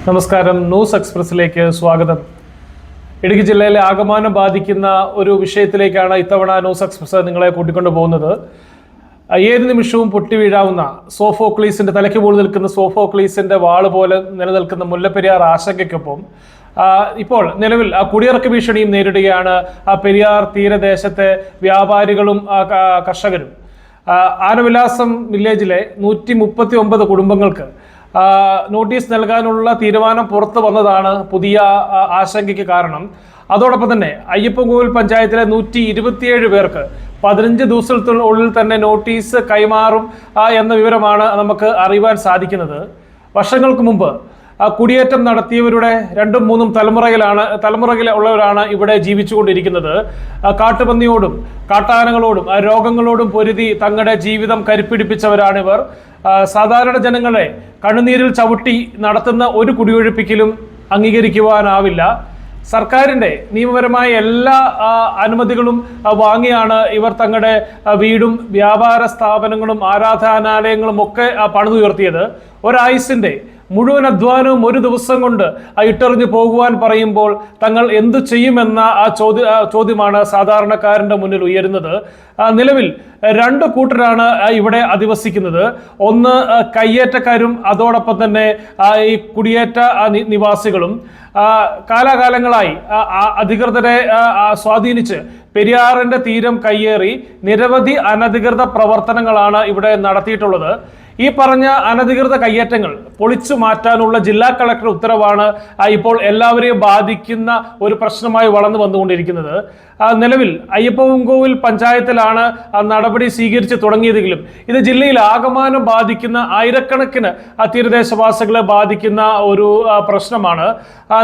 നമസ്കാരം, ന്യൂസ് എക്സ്പ്രസിലേക്ക് സ്വാഗതം. ഇടുക്കി ജില്ലയിലെ ആകമാനം ബാധിക്കുന്ന ഒരു വിഷയത്തിലേക്കാണ് ഇത്തവണ ന്യൂസ് എക്സ്പ്രസ് നിങ്ങളെ കൂട്ടിക്കൊണ്ടു പോകുന്നത്. ഏത് നിമിഷവും പൊട്ടിവീഴാവുന്ന സോഫോക്ലീസിന്റെ തലയ്ക്ക് മുകളിൽ നിൽക്കുന്ന സോഫോക്ലീസിന്റെ വാള് പോലെ നിലനിൽക്കുന്ന മുല്ലപ്പെരിയാർ ആശങ്കയ്ക്കൊപ്പം ഇപ്പോൾ നിലവിൽ കുടിയിറക്ക് ഭീഷണിയും നേരിടുകയാണ് പെരിയാർ തീരദേശത്തെ വ്യാപാരികളും കർഷകരും. ആനവിലാസം വില്ലേജിലെ 139 കുടുംബങ്ങൾക്ക് നോട്ടീസ് നൽകാനുള്ള തീരുമാനം പുറത്തു വന്നതാണ് പുതിയ ആശങ്കയ്ക്ക് കാരണം. അതോടൊപ്പം തന്നെ അയ്യപ്പൻകോവിൽ പഞ്ചായത്തിലെ 127 പേർക്ക് 15 ദിവസത്തിനുള്ളിൽ തന്നെ നോട്ടീസ് കൈമാറും എന്ന വിവരമാണ് നമുക്ക് അറിയുവാൻ സാധിക്കുന്നത്. വർഷങ്ങൾക്ക് മുമ്പ് കുടിയേറ്റം നടത്തിയവരുടെ 2-3 തലമുറയിലുള്ളവരാണ് ഇവിടെ ജീവിച്ചുകൊണ്ടിരിക്കുന്നത്. കാട്ടുപന്നിയോടും കാട്ടാനകളോടും രോഗങ്ങളോടും പൊരുതി തങ്ങളുടെ ജീവിതം കരുപ്പിടിപ്പിച്ചവരാണിവർ. സാധാരണ ജനങ്ങളെ കണ്ണുനീരിൽ ചവിട്ടി നടത്തുന്ന ഒരു കുടിയൊഴിപ്പിക്കലും അംഗീകരിക്കുവാനാവില്ല. സർക്കാരിൻ്റെ നിയമപരമായ എല്ലാ അനുമതികളും വാങ്ങിയാണ് ഇവർ തങ്ങളുടെ വീടും വ്യാപാര സ്ഥാപനങ്ങളും ആരാധനാലയങ്ങളും ഒക്കെ പണിതുയർത്തിയത്. ഒരായുസിൻ്റെ മുഴുവൻ അധ്വാനവും ഒരു ദിവസം കൊണ്ട് ഇട്ടെറിഞ്ഞു പോകുവാൻ പറയുമ്പോൾ തങ്ങൾ എന്തു ചെയ്യുമെന്ന ചോദ്യമാണ് സാധാരണക്കാരൻ്റെ മുന്നിൽ ഉയരുന്നത്. നിലവിൽ 2 കൂട്ടരാണ് ഇവിടെ അധിവസിക്കുന്നത്. ഒന്ന് കയ്യേറ്റക്കാരും അതോടൊപ്പം തന്നെ ഈ കുടിയേറ്റ നിവാസികളും. കാലാകാലങ്ങളായി അധികൃതരെ സ്വാധീനിച്ച് പെരിയാറിന്റെ തീരം കയ്യേറി നിരവധി അനധികൃത പ്രവർത്തനങ്ങളാണ് ഇവിടെ നടത്തിയിട്ടുള്ളത്. ഈ പറഞ്ഞ അനധികൃത കയ്യേറ്റങ്ങൾ പൊളിച്ചു മാറ്റാനുള്ള ജില്ലാ കളക്ടർ ഉത്തരവാണ് ഇപ്പോൾ എല്ലാവരെയും ബാധിക്കുന്ന ഒരു പ്രശ്നമായി വളർന്നു വന്നുകൊണ്ടിരിക്കുന്നത്. നിലവിൽ അയ്യപ്പൻകോവിൽ പഞ്ചായത്തിലാണ് നടപടി സ്വീകരിച്ച് തുടങ്ങിയതെങ്കിലും ഇത് ജില്ലയിൽ ആകമാനം ബാധിക്കുന്ന ആയിരക്കണക്കിന് തീരദേശവാസികളെ ബാധിക്കുന്ന ഒരു പ്രശ്നമാണ്.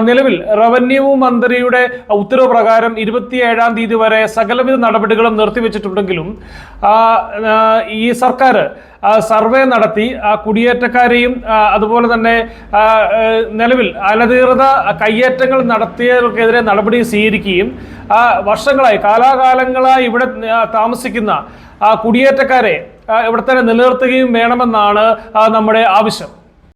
നിലവിൽ റവന്യൂ മന്ത്രിയുടെ ഉത്തരവ് പ്രകാരം 27-ാം തീയതി വരെ സകലവിധ നടപടികളും നിർത്തിവെച്ചിട്ടുണ്ടെങ്കിലും ഈ സർക്കാർ സർവേ നടത്തി കുടിയേറ്റക്കാരെയും അതുപോലെ തന്നെ നിലവിൽ അനധികൃത കയ്യേറ്റങ്ങൾ നടത്തിയവർക്കെതിരെ നടപടി സ്വീകരിക്കുകയും വർഷങ്ങളായി കാലാകാലങ്ങളായി ഇവിടെ താമസിക്കുന്ന കുടിയേറ്റക്കാരെ ഇവിടെ തന്നെ നിലനിർത്തുകയും വേണമെന്നാണ് നമ്മുടെ ആവശ്യം.